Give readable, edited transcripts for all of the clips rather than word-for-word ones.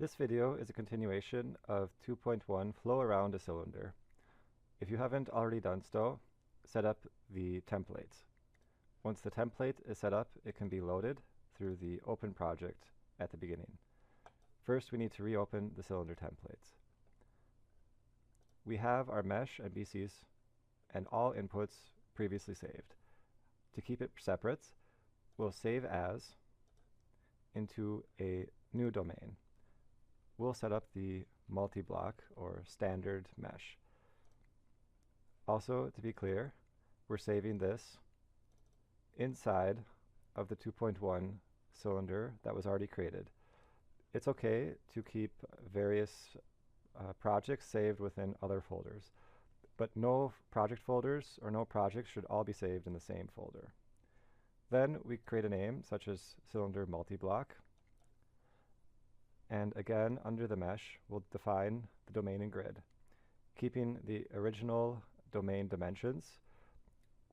This video is a continuation of 2.1 Flow Around a Cylinder. If you haven't already done so, set up the template. Once the template is set up, it can be loaded through the Open project at the beginning. First, we need to reopen the cylinder templates. We have our mesh and BCs and all inputs previously saved. To keep it separate, we'll save as into a new domain. We'll set up the multi-block or standard mesh. Also, to be clear, we're saving this inside of the 2.1 cylinder that was already created. It's okay to keep various projects saved within other folders, but no project folders or no projects should all be saved in the same folder. Then we create a name such as cylinder multi-block. And again, under the mesh, we'll define the domain and grid. Keeping the original domain dimensions,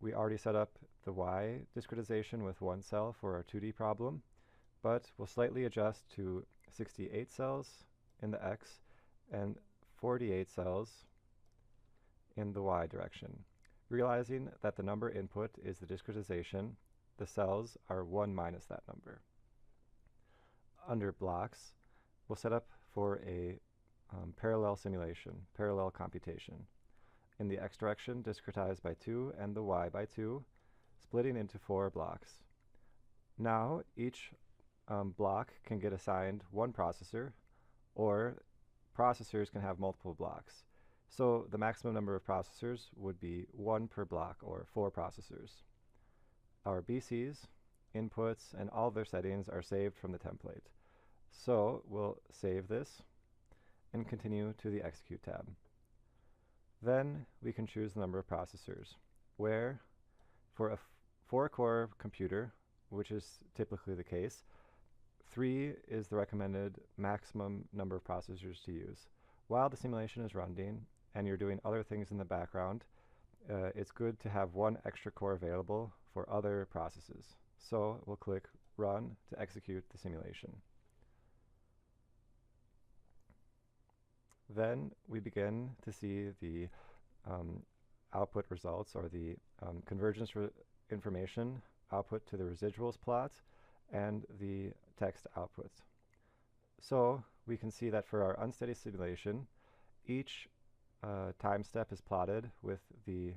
we already set up the Y discretization with 1 cell for our 2D problem, but we'll slightly adjust to 68 cells in the X and 48 cells in the Y direction. Realizing that the number input is the discretization, the cells are 1 minus that number. Under blocks, we'll set up for a parallel simulation, parallel computation. In the X direction, discretize by 2 and the Y by 2, splitting into 4 blocks. Now, each block can get assigned 1 processor, or processors can have multiple blocks. So the maximum number of processors would be 1 per block, or 4 processors. Our BCs, inputs, and all their settings are saved from the template. So we'll save this and continue to the Execute tab. Then we can choose the number of processors, where for a 4-core computer, which is typically the case, 3 is the recommended maximum number of processors to use. While the simulation is running and you're doing other things in the background, it's good to have 1 extra core available for other processes. So we'll click Run to execute the simulation. Then we begin to see the output results, or the convergence information output to the residuals plot and the text outputs. So we can see that for our unsteady simulation, each time step is plotted with the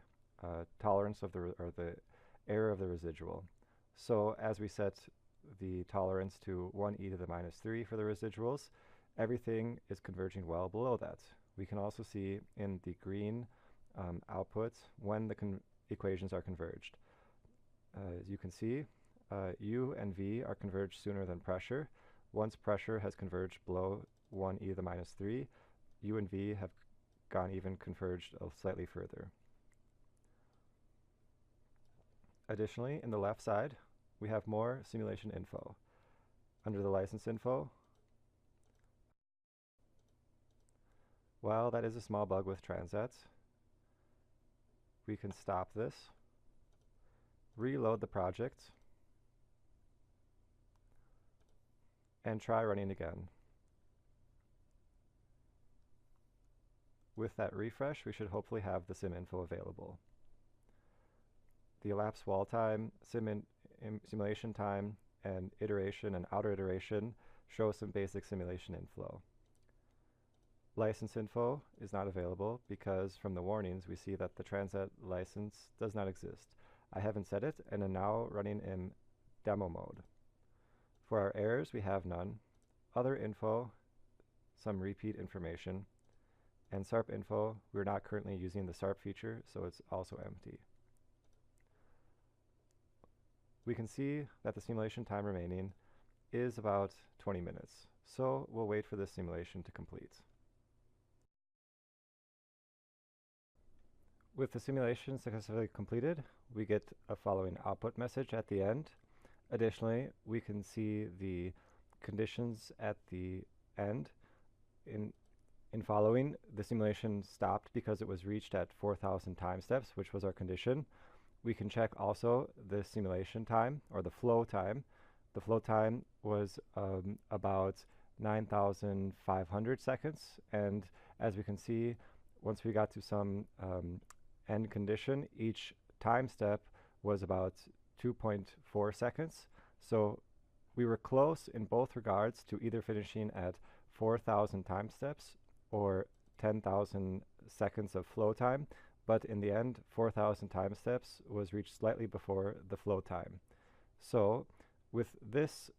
tolerance of or the error of the residual. So as we set the tolerance to 1e to the minus 3 for the residuals, everything is converging well below that. We can also see in the green outputs when the equations are converged. As you can see, U and V are converged sooner than pressure. Once pressure has converged below 1e to the minus 3, U and V have gone even converged slightly further. Additionally, in the left side, we have more simulation info. Under the license info, while that is a small bug with TransAT, we can stop this, reload the project, and try running again. With that refresh, we should hopefully have the sim info available. The elapsed wall time, simulation time, and iteration and outer iteration show some basic simulation inflow. License info is not available because from the warnings we see that the TransAT license does not exist. I haven't set it and am now running in demo mode. For our errors, we have none. Other info, some repeat information, and SARP info, we're not currently using the SARP feature, so it's also empty. We can see that the simulation time remaining is about 20 minutes, so we'll wait for this simulation to complete. With the simulation successfully completed, we get a following output message at the end. Additionally, we can see the conditions at the end. In following, the simulation stopped because it was reached at 4,000 time steps, which was our condition. We can check also the simulation time, or the flow time. The flow time was about 9,500 seconds. And as we can see, once we got to some end condition, each time step was about 2.4 seconds. So we were close in both regards to either finishing at 4,000 time steps or 10,000 seconds of flow time, but in the end, 4,000 time steps was reached slightly before the flow time. So with this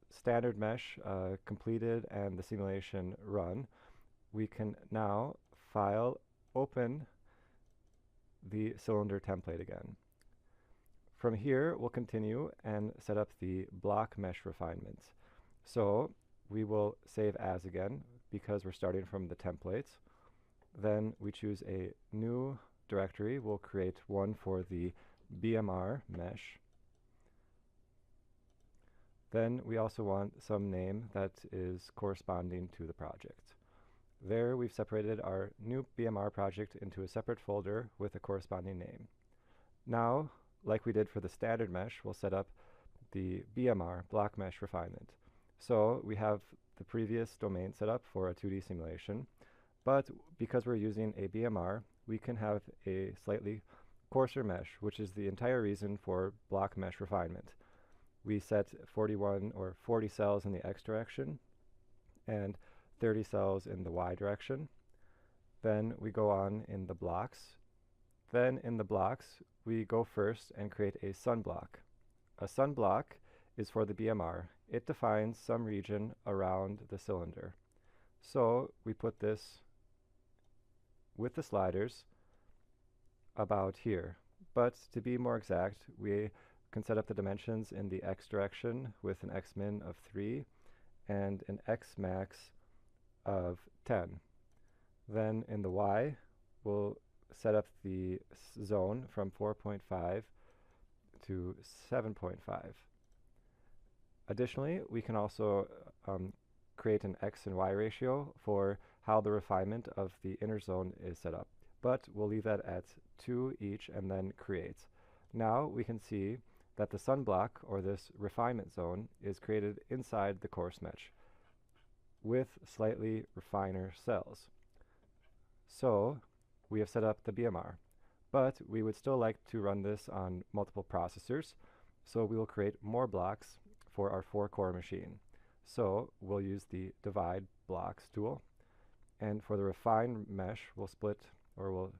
standard mesh completed and the simulation run, we can now file open the cylinder template again. From here, we'll continue and set up the block mesh refinement. So we will save as again because we're starting from the template. Then we choose a new directory. We'll create one for the BMR mesh. Then we also want some name that is corresponding to the project. There we've separated our new BMR project into a separate folder with a corresponding name. Now, like we did for the standard mesh, we'll set up the BMR block mesh refinement. So we have the previous domain set up for a 2D simulation, but because we're using a BMR, we can have a slightly coarser mesh, which is the entire reason for block mesh refinement. We set 41 or 40 cells in the X direction and 30 cells in the Y direction. Then we go on in the blocks. Then in the blocks, we go first and create a sun block. A sun block is for the BMR. It defines some region around the cylinder. So we put this with the sliders about here. But to be more exact, we can set up the dimensions in the X direction with an X min of 3 and an X max of 10. Then in the Y, we'll set up the zone from 4.5 to 7.5. Additionally, we can also create an X and Y ratio for how the refinement of the inner zone is set up. But we'll leave that at 2 each and then create. Now we can see that the sun block, or this refinement zone, is created inside the coarse mesh with slightly refiner cells. So we have set up the BMR, but we would still like to run this on multiple processors, so we will create more blocks for our 4-core machine. So we'll use the divide blocks tool, and for the refine mesh, we'll split, or we'll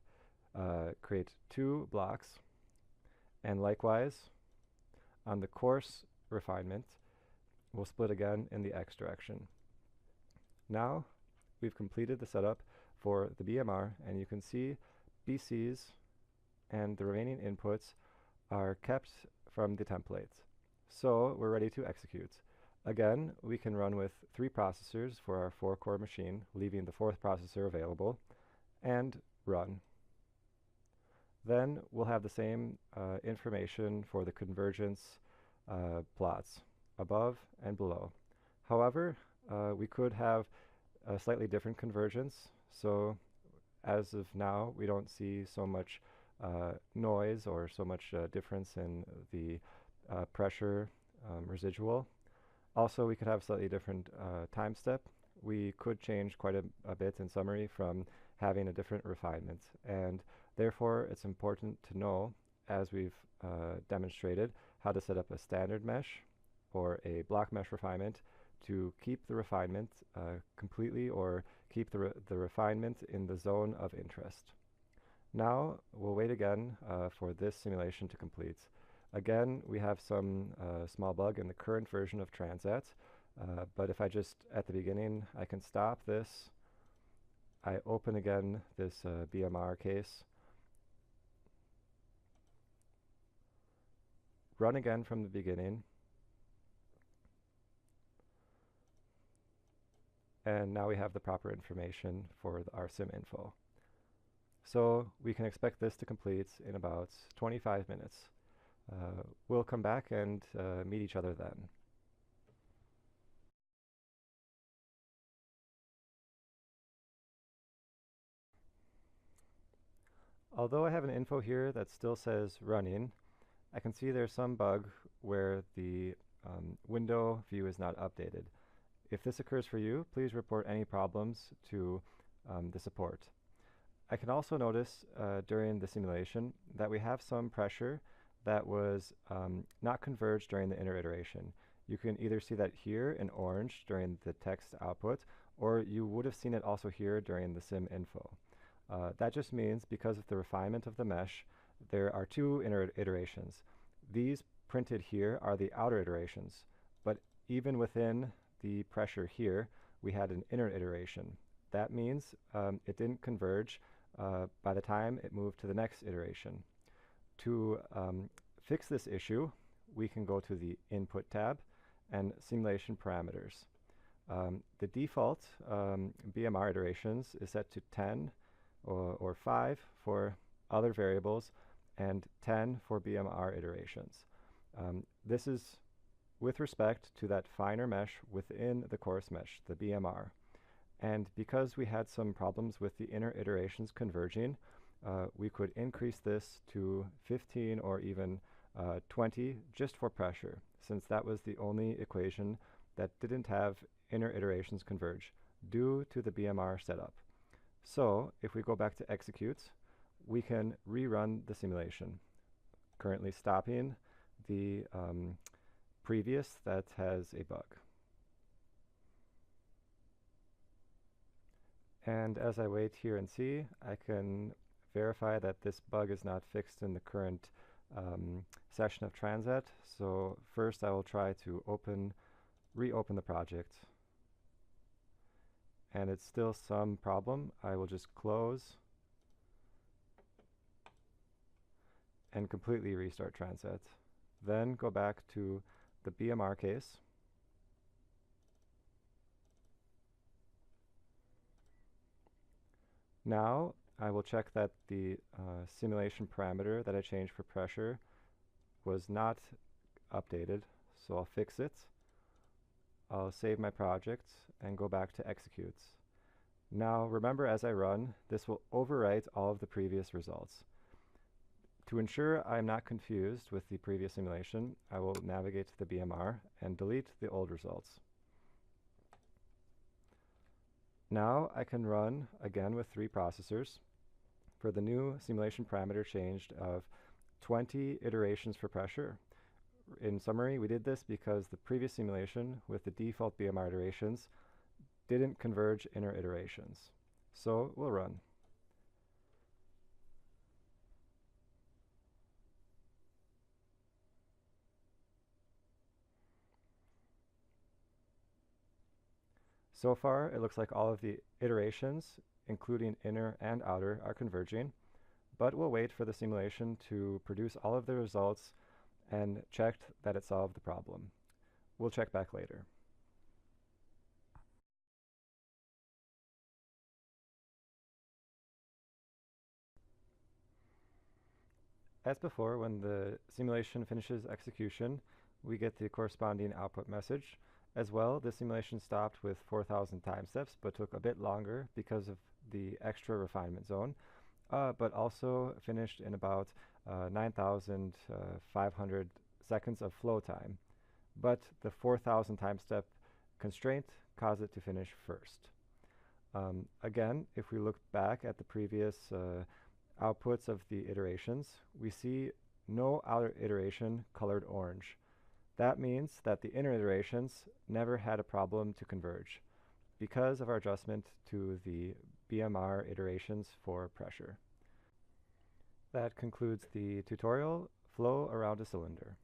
create 2 blocks, and likewise on the coarse refinement, we'll split again in the X direction. Now we've completed the setup for the BMR, and you can see BCs and the remaining inputs are kept from the templates. So we're ready to execute. Again, we can run with 3 processors for our 4-core machine, leaving the 4th processor available, and run. Then we'll have the same information for the convergence plots above and below. However, we could have a slightly different convergence. So as of now, we don't see so much noise or so much difference in the pressure residual. Also, we could have slightly different time step. We could change quite a bit in summary from having a different refinement. And therefore, it's important to know, as we've demonstrated, how to set up a standard mesh or a block mesh refinement to keep the refinement completely, or keep the refinement in the zone of interest. Now we'll wait again for this simulation to complete. Again, we have some small bug in the current version of TransAT, but if I just, at the beginning, I can stop this, I open again this BMR case, run again from the beginning, and now we have the proper information for our sim info. So we can expect this to complete in about 25 minutes. We'll come back and meet each other then. Although I have an info here that still says running, I can see there's some bug where the window view is not updated. If this occurs for you, please report any problems to the support. I can also notice during the simulation that we have some pressure that was not converged during the inner iteration. You can either see that here in orange during the text output, or you would have seen it also here during the sim info. That just means because of the refinement of the mesh, there are two inner iterations. These printed here are the outer iterations, but even within the pressure here, we had an inner iteration. That means it didn't converge by the time it moved to the next iteration. To fix this issue, we can go to the Input tab and Simulation Parameters. The default BMR iterations is set to 10 or 5 for other variables and 10 for BMR iterations. This is with respect to that finer mesh within the coarse mesh, the BMR. And because we had some problems with the inner iterations converging, we could increase this to 15 or even 20 just for pressure, since that was the only equation that didn't have inner iterations converge due to the BMR setup. So if we go back to execute, we can rerun the simulation, currently stopping the previous that has a bug. And as I wait here and see, I can verify that this bug is not fixed in the current session of TransAT. So first I will try to reopen the project. And it's still some problem. I will just close and completely restart TransAT. Then go back to the BMR case. Now I will check that the simulation parameter that I changed for pressure was not updated, so I'll fix it. I'll save my project and go back to execute. Now remember, as I run, this will overwrite all of the previous results. To ensure I'm not confused with the previous simulation, I will navigate to the BMR and delete the old results. Now I can run again with 3 processors for the new simulation parameter changed of 20 iterations for pressure. In summary, we did this because the previous simulation with the default BMR iterations didn't converge inner iterations. So we'll run. So far, it looks like all of the iterations, including inner and outer, are converging, but we'll wait for the simulation to produce all of the results and check that it solved the problem. We'll check back later. As before, when the simulation finishes execution, we get the corresponding output message. As well, the simulation stopped with 4,000 time steps, but took a bit longer because of the extra refinement zone, but also finished in about 9,500 seconds of flow time. But the 4,000 time step constraint caused it to finish first. Again, if we look back at the previous outputs of the iterations, we see no outer iteration colored orange. That means that the inner iterations never had a problem to converge because of our adjustment to the BMR iterations for pressure. That concludes the tutorial, Flow Around a Cylinder.